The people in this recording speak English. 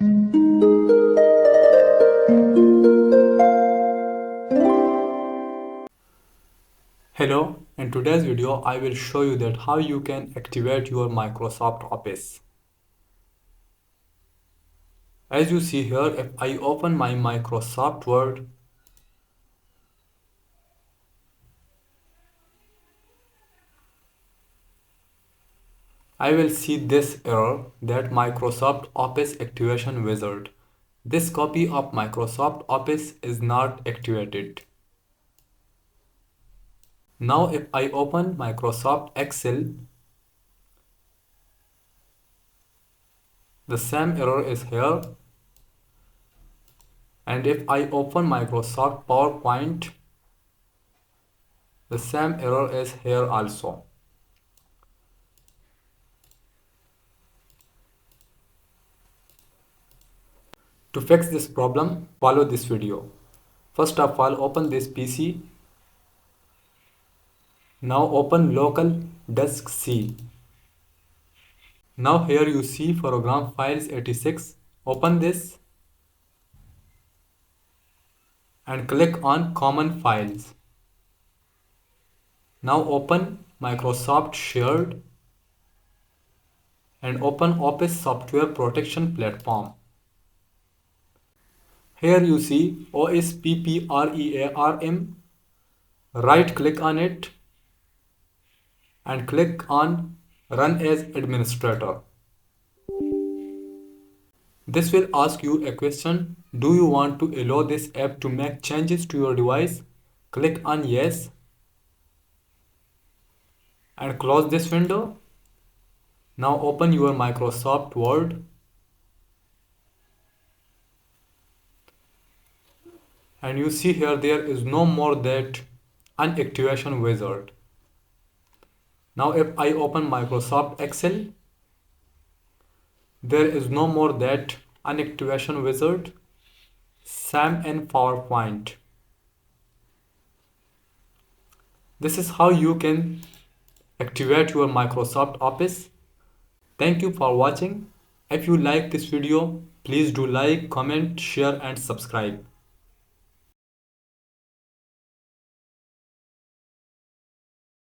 Hello, in today's video I will show you that how you can activate your Microsoft Office. As you see here, if I open my Microsoft Word, I will see this error that Microsoft Office Activation Wizard. This copy of Microsoft Office is not activated. Now if I open Microsoft Excel, the same error is here. And if I open Microsoft PowerPoint, the same error is here also. To fix this problem, follow this video. First of all, open this PC. Now open local disk C. Now here you see program files 86. Open this and click on common files. Now open Microsoft Shared and open Office Software Protection Platform. Here you see OSPPREARM. Right click on it and click on Run as Administrator. This will ask you a question. Do you want to allow this app to make changes to your device? Click on Yes and close this window. Now open your Microsoft Word and you see here there is no more that unactivation wizard. Now if I open Microsoft Excel, there is no more that unactivation wizard. Same in PowerPoint. This is how you can activate your Microsoft Office. Thank you for watching. If you like this video, please do like, comment, share and subscribe.